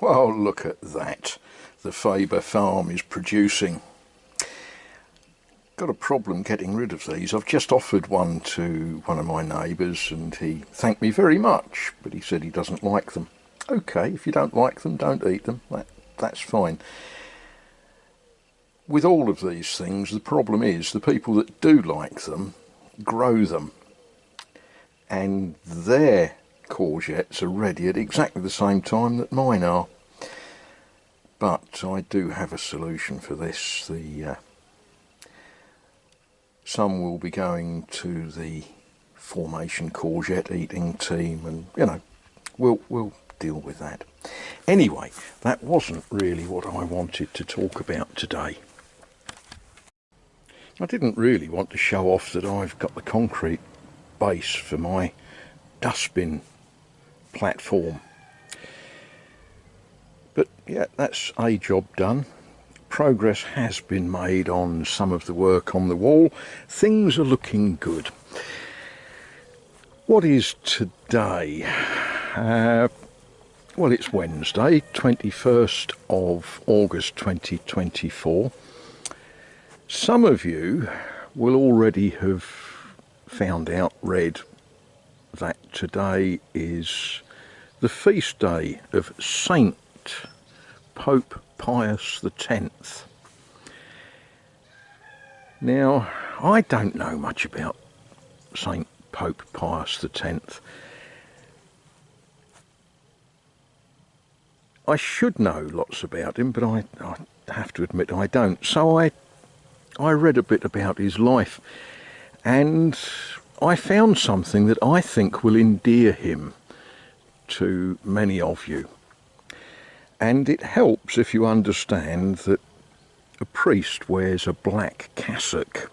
Well, look at that. The Faber farm is producing. Got a problem getting rid of these. I've just offered one to one of my neighbours and he thanked me very much, but he said he doesn't like them. Okay, if you don't like them, don't eat them. That's fine. With all of these things, the problem is the people that do like them grow them, and their courgettes are ready at exactly the same time that mine are. But I do have a solution for this. Some will be going to the formation courgette eating team, and we'll deal with that. Anyway, that wasn't really what I wanted to talk about today. I didn't really want to show off that I've got the concrete base for my dustbin platform. But yeah, that's a job done. Progress has been made on some of the work on the wall. Things are looking good. What is today? Well, it's Wednesday, 21st of August 2024. Some of you will already have read that today is the feast day of Saint Pope Pius X. Now, I don't know much about Saint Pope Pius X. I should know lots about him, but I have to admit I don't. So I read a bit about his life, and I found something that I think will endear him to many of you. And it helps if you understand that a priest wears a black cassock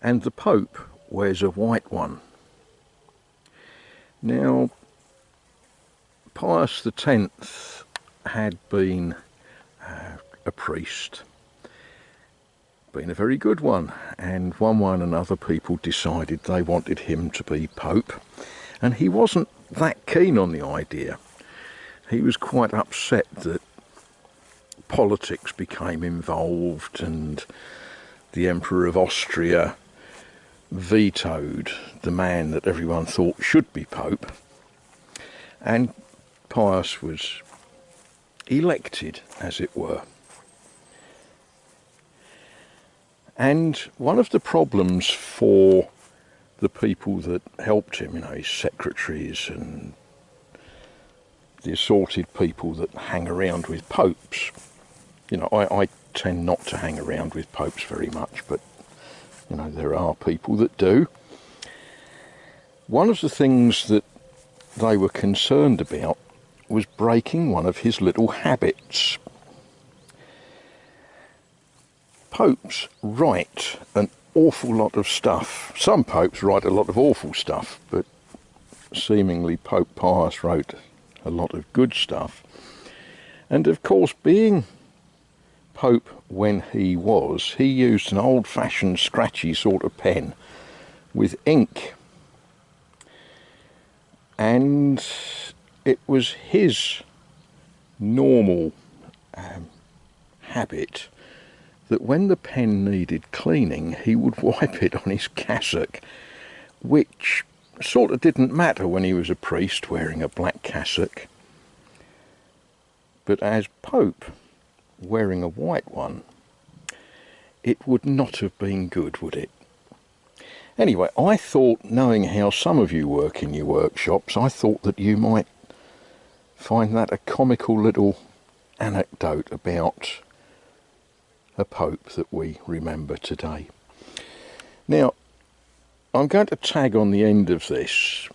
and the Pope wears a white one. Now, Pius X had been a priest, been a very good one, and one way and another people decided they wanted him to be Pope, and he wasn't that keen on the idea. He was quite upset that politics became involved and the Emperor of Austria vetoed the man that everyone thought should be Pope, and Pius was elected, as it were. And one of the problems for the people that helped him, his secretaries and the assorted people that hang around with popes, I tend not to hang around with popes very much, but there are people that do. One of the things that they were concerned about was breaking one of his little habits. Popes write an awful lot of stuff. Some popes write a lot of awful stuff, but seemingly Pope Pius wrote a lot of good stuff. And of course, being Pope when he was, he used an old-fashioned scratchy sort of pen with ink. And it was his normal habit that when the pen needed cleaning, he would wipe it on his cassock, which sort of didn't matter when he was a priest wearing a black cassock. But as Pope, wearing a white one, it would not have been good, would it? Anyway, I thought, knowing how some of you work in your workshops, I thought that you might find that a comical little anecdote about a pope that we remember today. Now, I'm going to tag on the end of this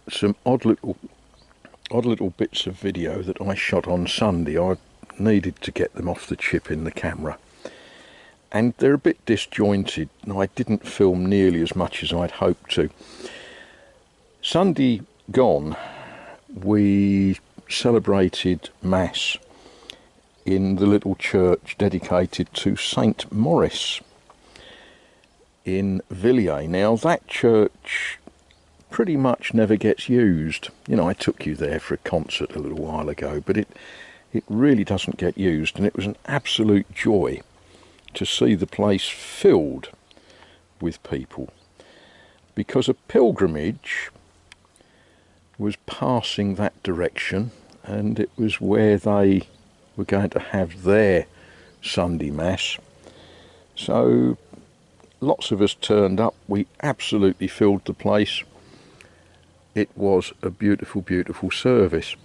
some odd little bits of video that I shot on Sunday. I needed to get them off the chip in the camera, and they're a bit disjointed, and I didn't film nearly as much as I'd hoped to. Sunday gone, we celebrated Mass in the little church dedicated to Saint Maurice in Villiers. Now, that church pretty much never gets used. You know, I took you there for a concert a little while ago, but it really doesn't get used, and it was an absolute joy to see the place filled with people, because a pilgrimage was passing that direction, and it was where they were going to have their Sunday Mass. So lots of us turned up. We absolutely filled the place. It was a beautiful, beautiful service.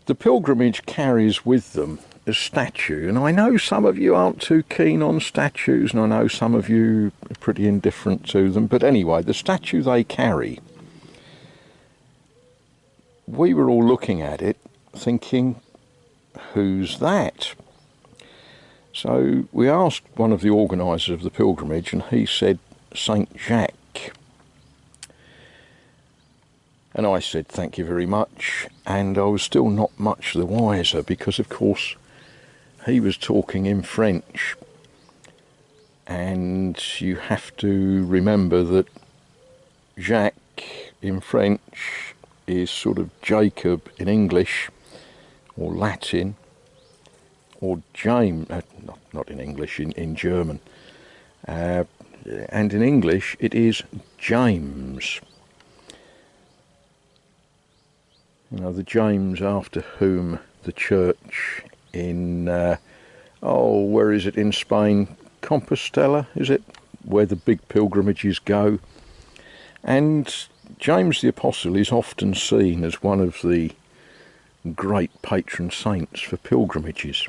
The pilgrimage carries with them a statue, and I know some of you aren't too keen on statues, and I know some of you are pretty indifferent to them, but anyway, the statue they carry, we were all looking at it thinking, who's that? So we asked one of the organisers of the pilgrimage, and he said Saint Jacques. And I said thank you very much, and I was still not much the wiser, because of course he was talking in French, and you have to remember that Jacques in French is sort of Jacob in English or Latin, or James, not in English, in German, and in English it is James. You know, the James after whom the church in, where is it in Spain? Compostela, is it? Where the big pilgrimages go. And James the Apostle is often seen as one of the great patron saints for pilgrimages.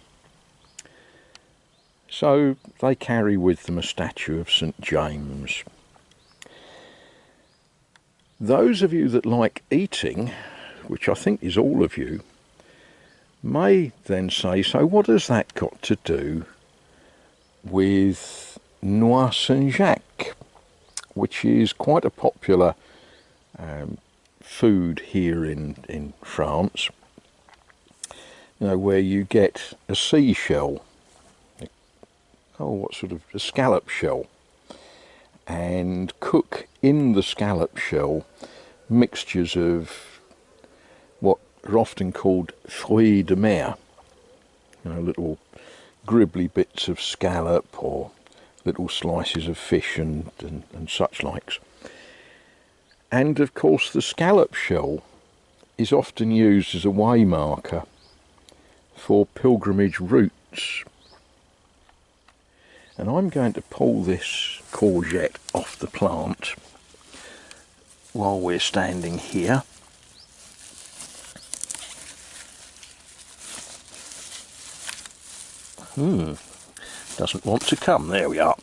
So they carry with them a statue of St. James. Those of you that like eating, which I think is all of you, may then say, so what has that got to do with Noix Saint-Jacques, which is quite a popular food here in France, you know, where you get a seashell, a scallop shell, and cook in the scallop shell mixtures of what are often called fruits de mer, you know, little gribbly bits of scallop or little slices of fish and such likes. And of course the scallop shell is often used as a way marker for pilgrimage routes. And I'm going to pull this courgette off the plant while we're standing here. Doesn't want to come. There we are.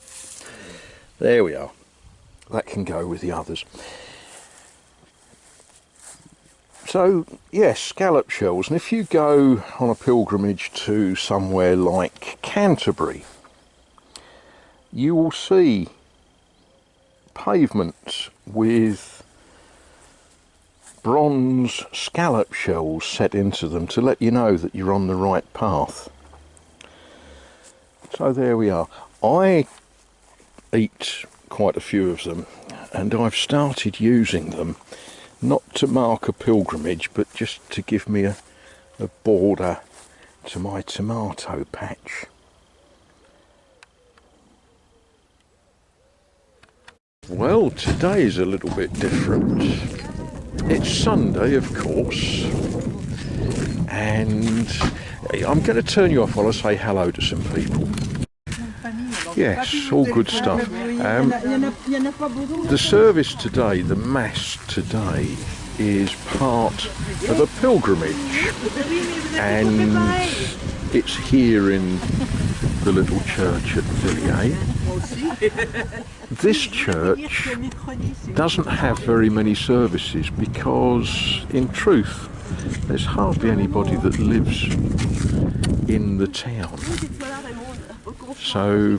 There we are. That can go with the others. So, yes, scallop shells. And if you go on a pilgrimage to somewhere like Canterbury, you will see pavements with bronze scallop shells set into them to let you know that you're on the right path. So there we are. I eat quite a few of them, and I've started using them not to mark a pilgrimage, but just to give me a border to my tomato patch. Well, today's a little bit different. It's Sunday, of course, and I'm going to turn you off while I say hello to some people. Yes, all good stuff. The service today, the Mass today, is part of a pilgrimage, and it's here in the little church at Villiers. This church doesn't have very many services because, in truth, there's hardly anybody that lives in the town. So,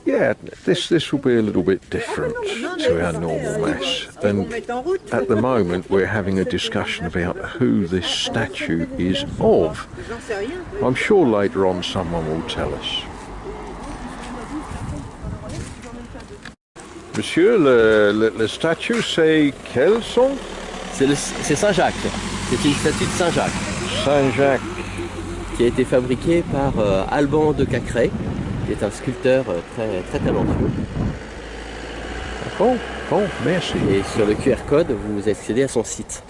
yeah, this will be a little bit different to our normal Mass. And at the moment we're having a discussion about who this statue is of. I'm sure later on someone will tell us. Monsieur, le statue, c'est quel son? C'est Saint-Jacques. C'est une statue de Saint-Jacques Saint-Jacques. qui a été fabriquée par Alban de Cacré, qui est un sculpteur très, très talentueux. Oh, merci. Et sur le QR code, vous accédez à son site.